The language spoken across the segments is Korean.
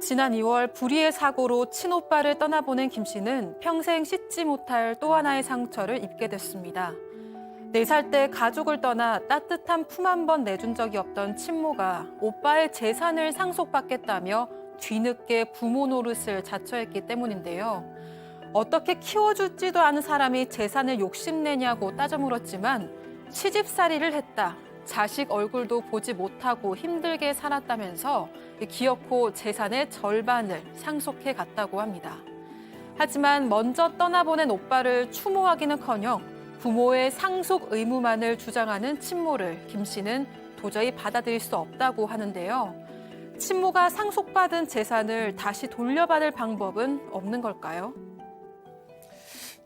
지난 2월 불의의 사고로 친오빠를 떠나보낸 김 씨는 평생 씻지 못할 또 하나의 상처를 입게 됐습니다. 4살 때 가족을 떠나 따뜻한 품 한 번 내준 적이 없던 친모가 오빠의 재산을 상속받겠다며 뒤늦게 부모 노릇을 자처했기 때문인데요. 어떻게 키워주지도 않은 사람이 재산을 욕심내냐고 따져 물었지만 시집살이를 했다. 자식 얼굴도 보지 못하고 힘들게 살았다면서 기어코 재산의 절반을 상속해 갔다고 합니다. 하지만 먼저 떠나보낸 오빠를 추모하기는커녕 부모의 상속 의무만을 주장하는 친모를 김 씨는 도저히 받아들일 수 없다고 하는데요. 친모가 상속받은 재산을 다시 돌려받을 방법은 없는 걸까요?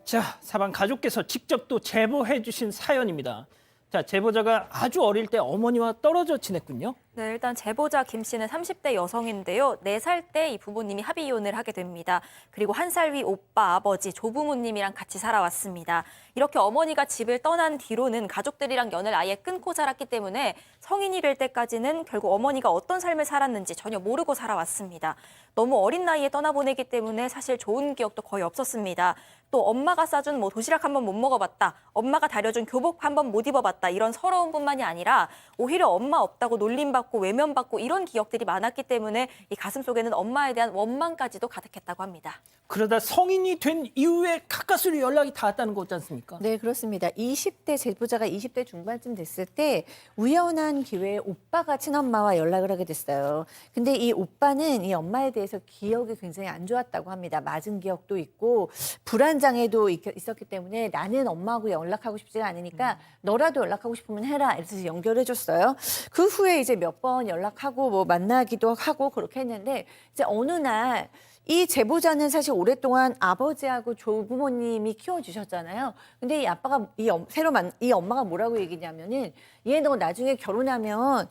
자, 사방 가족께서 직접 또 제보해 주신 사연입니다. 자, 제보자가 아주 어릴 때 어머니와 떨어져 지냈군요. 네, 일단 제보자 김 씨는 30대 여성인데요. 4살 때 이 부모님이 합의 이혼을 하게 됩니다. 그리고 1살 위 오빠, 아버지, 조부모님이랑 같이 살아왔습니다. 이렇게 어머니가 집을 떠난 뒤로는 가족들이랑 연을 아예 끊고 살았기 때문에 성인이 될 때까지는 결국 어머니가 어떤 삶을 살았는지 전혀 모르고 살아왔습니다. 너무 어린 나이에 떠나보내기 때문에 사실 좋은 기억도 거의 없었습니다. 또 엄마가 싸준 도시락 한 번 못 먹어봤다, 엄마가 다려준 교복 한 번 못 입어봤다 이런 서러움뿐만이 아니라 오히려 엄마 없다고 놀림받고 외면받고 이런 기억들이 많았기 때문에 이 가슴 속에는 엄마에 대한 원망까지도 가득했다고 합니다. 그러다 성인이 된 이후에 가까스로 연락이 닿았다는 거지 않습니까? 네, 그렇습니다. 20대 제보자가 20대 중반쯤 됐을 때 우연한 기회에 오빠가 친엄마와 연락을 하게 됐어요. 근데 이 오빠는 이 엄마에 대해서 기억이 굉장히 안 좋았다고 합니다. 맞은 기억도 있고 불안장애도 있었기 때문에 나는 엄마하고 연락하고 싶지가 않으니까 너라도 연락하고 싶으면 해라. 이래서 연결해줬어요. 그 후에 이제 몇 번 연락하고 만나기도 하고 그렇게 했는데 이제 어느 날 이 제보자는 사실 오랫동안 아버지하고 조부모님이 키워주셨잖아요. 근데 이 아빠가 이 엄마가 뭐라고 얘기냐면은 얘 너 나중에 결혼하면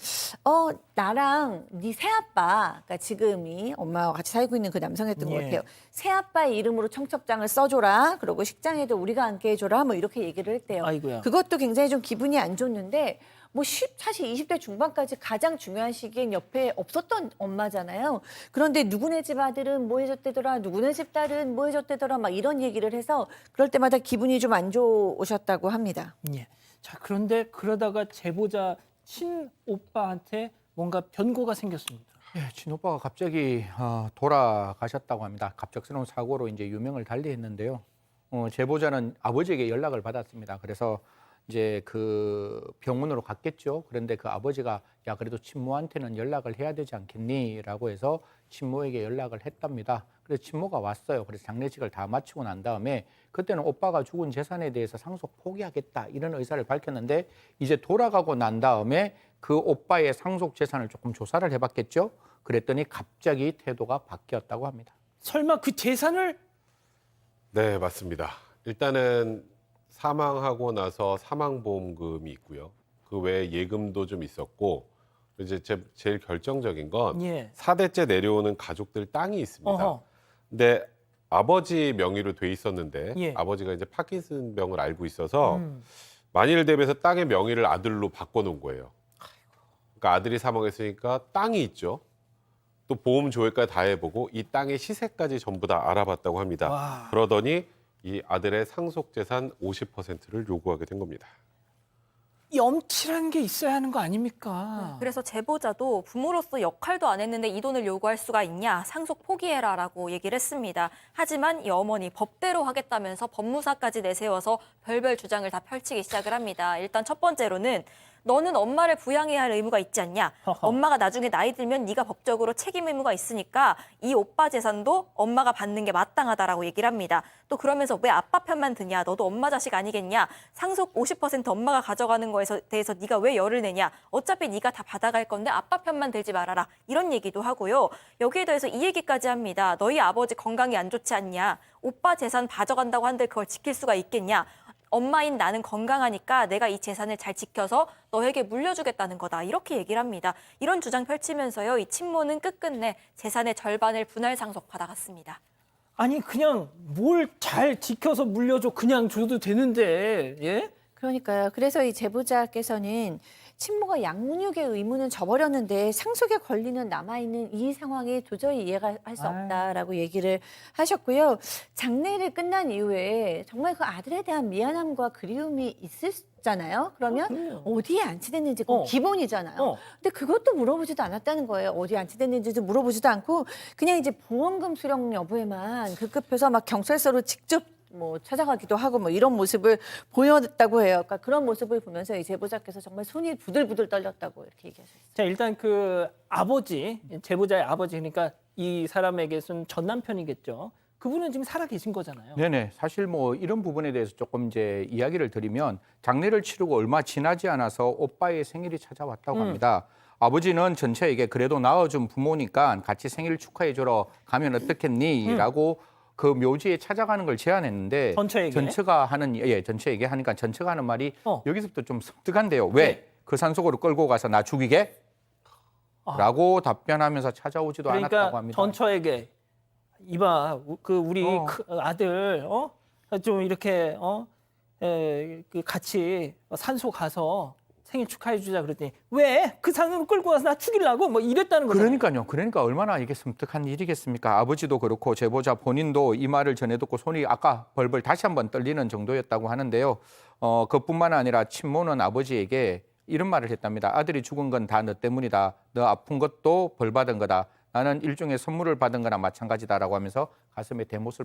나랑 네 새아빠, 그러니까 지금이 엄마와 같이 살고 있는 그 남성이었던 것 같아요. 새아빠의 이름으로 청첩장을 써줘라. 그리고 식장에도 우리가 앉게 해줘라. 뭐 이렇게 얘기를 했대요. 아이고야. 그것도 굉장히 좀 기분이 안 좋는데 사실 20대 중반까지 가장 중요한 시기엔 옆에 없었던 엄마잖아요. 그런데 누구네 집 아들은 뭐 해줬대더라, 누구네 집 딸은 뭐 해줬대더라, 막 이런 얘기를 해서 그럴 때마다 기분이 좀 안 좋으셨다고 합니다. 예. 자, 그런데 그러다가 제보자 친오빠한테 뭔가 변고가 생겼습니다. 예, 친오빠가 갑자기 돌아가셨다고 합니다. 갑작스러운 사고로 이제 유명을 달리했는데요. 제보자는 아버지에게 연락을 받았습니다. 그래서 이제 그 병원으로 갔겠죠. 그런데 그 아버지가 야 그래도 친모한테는 연락을 해야 되지 않겠니?라고 해서 친모에게 연락을 했답니다. 그래서 친모가 왔어요. 그래서 장례식을 다 마치고 난 다음에 그때는 오빠가 죽은 재산에 대해서 상속 포기하겠다 이런 의사를 밝혔는데 이제 돌아가고 난 다음에 그 오빠의 상속 재산을 조금 조사를 해봤겠죠. 그랬더니 갑자기 태도가 바뀌었다고 합니다. 설마 그 재산을 네, 맞습니다. 일단은 사망하고 나서 사망보험금이 있고요. 그 외에 예금도 좀 있었고 이제 제일 결정적인 건 예. 4대째 내려오는 가족들 땅이 있습니다. 어허. 근데 아버지 명의로 돼 있었는데 예. 아버지가 이제 파킨슨병을 알고 있어서 만일 대비해서 땅의 명의를 아들로 바꿔놓은 거예요. 그러니까 아들이 사망했으니까 땅이 있죠. 또 보험 조회까지 다 해보고 이 땅의 시세까지 전부 다 알아봤다고 합니다. 와. 그러더니 이 아들의 상속재산 50%를 요구하게 된 겁니다. 이 엄칠한 게 있어야 하는 거 아닙니까? 그래서 제보자도 부모로서 역할도 안 했는데 이 돈을 요구할 수가 있냐, 상속 포기해라라고 얘기를 했습니다. 하지만 이 어머니 법대로 하겠다면서 법무사까지 내세워서 별별 주장을 다 펼치기 시작을 합니다. 일단 첫 번째로는 너는 엄마를 부양해야 할 의무가 있지 않냐. 엄마가 나중에 나이 들면 네가 법적으로 책임 의무가 있으니까 이 오빠 재산도 엄마가 받는 게 마땅하다라고 얘기를 합니다. 또 그러면서 왜 아빠 편만 드냐. 너도 엄마 자식 아니겠냐. 상속 50% 엄마가 가져가는 거에 대해서 네가 왜 열을 내냐. 어차피 네가 다 받아갈 건데 아빠 편만 들지 말아라. 이런 얘기도 하고요. 여기에 더해서 이 얘기까지 합니다. 너희 아버지 건강이 안 좋지 않냐. 오빠 재산 가져간다고 한들 그걸 지킬 수가 있겠냐. 엄마인 나는 건강하니까 내가 이 재산을 잘 지켜서 너에게 물려주겠다는 거다. 이렇게 얘기를 합니다. 이런 주장 펼치면서요. 이 친모는 끝끝내 재산의 절반을 분할 상속 받아갔습니다. 아니 그냥 뭘 잘 지켜서 물려줘 그냥 줘도 되는데 예? 그러니까요. 그래서 이 제보자께서는 친모가 양육의 의무는 져버렸는데 상속의 권리는 남아있는 이 상황이 도저히 이해가 할 수 없다라고 얘기를 하셨고요. 장례를 끝난 이후에 정말 그 아들에 대한 미안함과 그리움이 있었잖아요. 그러면 어디에 안치됐는지 그건 기본이잖아요. 근데 그것도 물어보지도 않았다는 거예요. 어디에 안치됐는지도 물어보지도 않고 그냥 이제 보험금 수령 여부에만 급급해서 막 경찰서로 직접 뭐 찾아가기도 하고 뭐 이런 모습을 보였다고 해요. 그러니까 그런 모습을 보면서 이 제보자께서 정말 손이 부들부들 떨렸다고 이렇게 얘기하셨어요. 자, 일단 그 아버지, 제보자의 아버지, 그러니까 이 사람에게서는 전 남편이겠죠. 그분은 지금 살아 계신 거잖아요. 네네. 사실 뭐 이런 부분에 대해서 조금 이제 이야기를 드리면 장례를 치르고 얼마 지나지 않아서 오빠의 생일이 찾아왔다고 합니다. 아버지는 전처에게 그래도 낳아준 부모니까 같이 생일 축하해주러 가면 어떻겠니? 라고 그 묘지에 찾아가는 걸 제안했는데 전처에게? 전처에게 하니까 전처가 하는 말이 여기서부터 좀 섬뜩한데요. 왜? 네. 그 산속으로 끌고 가서 나 죽이게? 라고 답변하면서 찾아오지도 않았다고 그러니까 합니다. 전처에게 이봐 그 우리 아들 좀 이렇게 그 같이 산소 가서 생일 축하해 주자 그랬더니 왜 그 산으로 끌고 가서 나 죽이려고 뭐 이랬다는 거잖아요. 그러니까요. 그러니까 얼마나 이게 섬뜩한 일이겠습니까? 아버지도 그렇고 제보자 본인도 이 말을 전해 듣고 손이 아까 벌벌 다시 한번 떨리는 정도였다고 하는데요. 그뿐만 아니라 친모는 아버지에게 이런 말을 했답니다. 아들이 죽은 건 다 너 때문이다. 너 아픈 것도 벌 받은 거다. 나는 일종의 선물을 받은 거나 마찬가지다라고 하면서 가슴에 대못을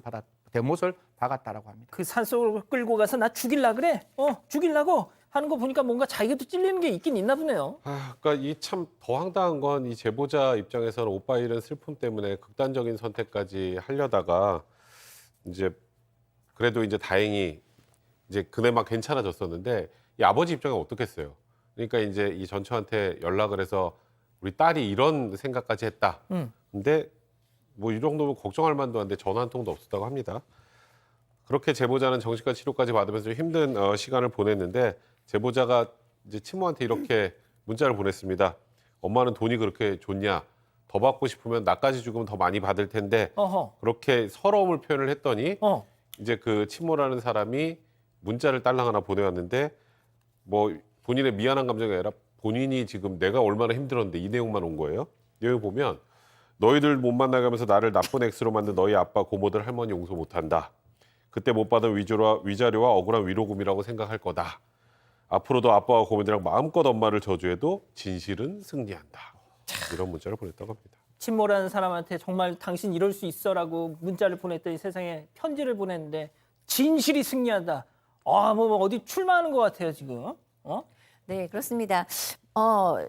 박았다라고 합니다. 그 산속으로 끌고 가서 나 죽일라 그래? 죽이려고 하는 거 보니까 뭔가 자기도 찔리는 게 있긴 있나 보네요. 그러니까 이 참 더 황당한 건 이 제보자 입장에서는 오빠 이런 슬픔 때문에 극단적인 선택까지 하려다가 이제 그래도 이제 다행히 이제 그나마 괜찮아졌었는데 이 아버지 입장은 어떻겠어요? 그러니까 이제 이 전처한테 연락을 해서 우리 딸이 이런 생각까지 했다. 근데 뭐 이 정도면 걱정할 만도 한데 전화 한 통도 없었다고 합니다. 그렇게 제보자는 정신과 치료까지 받으면서 좀 힘든 시간을 보냈는데 제보자가 이제 친모한테 이렇게 문자를 보냈습니다. 엄마는 돈이 그렇게 좋냐? 더 받고 싶으면 나까지 죽으면 더 많이 받을 텐데 그렇게 서러움을 표현을 했더니 이제 그 친모라는 사람이 문자를 딸랑 하나 보내왔는데 뭐 본인의 미안한 감정이 아니라 본인이 지금 내가 얼마나 힘들었는데 이 내용만 온 거예요. 내용 보면 너희들 못 만나게 하면서 나를 나쁜 X로 만든 너희 아빠, 고모들, 할머니 용서 못한다. 그때 못 받은 위자료와 억울한 위로금이라고 생각할 거다. 앞으로도 아빠와 고모들이랑 마음껏 엄마를 저주해도 진실은 승리한다. 이런 문자를 보냈다고 합니다. 친모라는 사람한테 정말 당신 이럴 수 있어라고 문자를 보냈더니 세상에 편지를 보냈는데 진실이 승리한다. 뭐 어디 출마하는 것 같아요 지금. 네, 그렇습니다.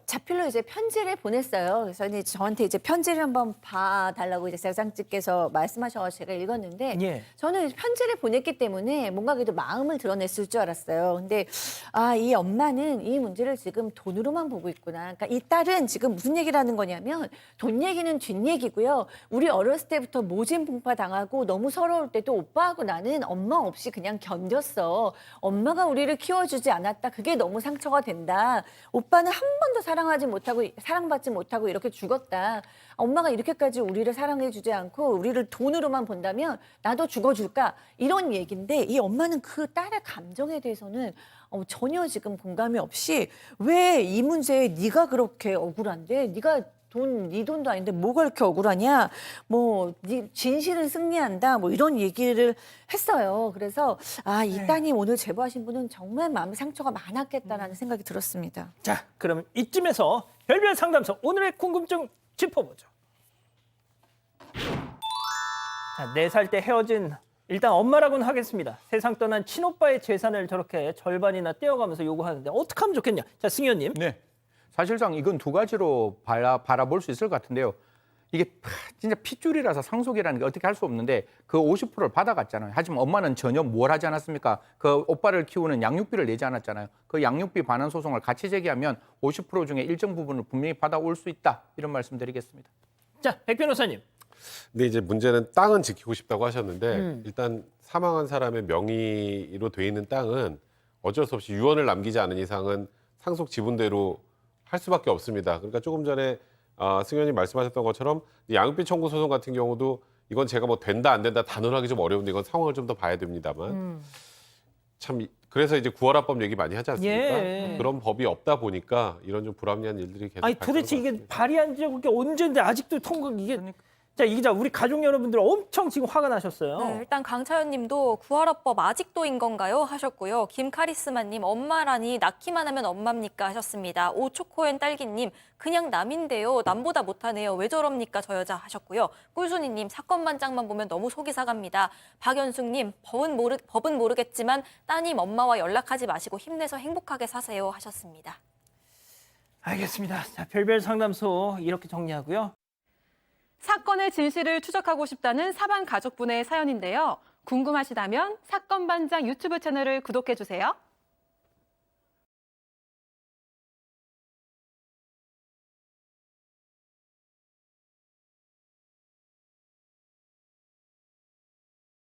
자필로 이제 편지를 보냈어요. 그래서 이제 저한테 이제 편지를 한번 봐달라고 이제 제작장께서 말씀하셔서 제가 읽었는데 예. 저는 편지를 보냈기 때문에 뭔가 그래도 마음을 드러냈을 줄 알았어요. 근데 이 엄마는 이 문제를 지금 돈으로만 보고 있구나. 그러니까 이 딸은 지금 무슨 얘기를 하는 거냐면 돈 얘기는 뒷얘기고요. 우리 어렸을 때부터 모진분파 당하고 너무 서러울 때도 오빠하고 나는 엄마 없이 그냥 견뎠어. 엄마가 우리를 키워주지 않았다. 그게 너무 상처가 된다. 오빠는 한 번도 사랑받지 못하고 이렇게 죽었다. 엄마가 이렇게까지 우리를 사랑해주지 않고 우리를 돈으로만 본다면 나도 죽어줄까? 이런 얘기인데 이 엄마는 그 딸의 감정에 대해서는 전혀 지금 공감이 없이 왜 이 문제에 네가 그렇게 억울한데 네 돈도 아닌데 뭐가 이렇게 억울하냐? 네 진실은 승리한다. 이런 얘기를 했어요. 그래서 이 따님 오늘 제보하신 분은 정말 마음 상처가 많았겠다라는 생각이 들었습니다. 자, 그럼 이쯤에서 별별 상담소 오늘의 궁금증 짚어보죠. 자, 4살 때 헤어진 일단 엄마라고는 하겠습니다. 세상 떠난 친오빠의 재산을 저렇게 절반이나 떼어가면서 요구하는데 어떻게 하면 좋겠냐? 자, 승 의원님. 네. 사실상 이건 두 가지로 바라볼 수 있을 것 같은데요. 이게 진짜 핏줄이라서 상속이라는 게 어떻게 할 수 없는데 그 50%를 받아갔잖아요. 하지만 엄마는 전혀 뭘 하지 않았습니까? 그 오빠를 키우는 양육비를 내지 않았잖아요. 그 양육비 반환 소송을 같이 제기하면 50% 중에 일정 부분을 분명히 받아올 수 있다. 이런 말씀드리겠습니다. 자, 백 변호사님. 근데 이제 문제는 땅은 지키고 싶다고 하셨는데 일단 사망한 사람의 명의로 돼 있는 땅은 어쩔 수 없이 유언을 남기지 않은 이상은 상속 지분대로 할 수밖에 없습니다. 그러니까 조금 전에 승 의원님 말씀하셨던 것처럼 양육비 청구 소송 같은 경우도 이건 제가 된다 안 된다 단언하기 좀 어려운데 이건 상황을 좀 더 봐야 됩니다만 참 그래서 이제 구월합법 얘기 많이 하지 않습니까? 예. 그런 법이 없다 보니까 이런 좀 불합리한 일들이 계속 아니 발생하는 도대체 것 이게 같습니다. 발의한 지가 그게 언제인데 아직도 통과 이게 자, 이 기자 우리 가족 여러분들 엄청 지금 화가 나셨어요. 네, 일단 강차연 님도 구할업법 아직도인 건가요? 하셨고요. 김카리스마 님 엄마라니 낳기만 하면 엄마입니까? 하셨습니다. 오초코엔 딸기 님 그냥 남인데요. 남보다 못하네요. 왜 저럽니까 저 여자? 하셨고요. 꿀순이 님 사건만장만 보면 너무 속이 사갑니다. 박연숙 님 법은 모르겠지만 따님 엄마와 연락하지 마시고 힘내서 행복하게 사세요. 하셨습니다. 알겠습니다. 자, 별별 상담소 이렇게 정리하고요. 사건의 진실을 추적하고 싶다는 사반 가족분의 사연인데요. 궁금하시다면 사건반장 유튜브 채널을 구독해주세요.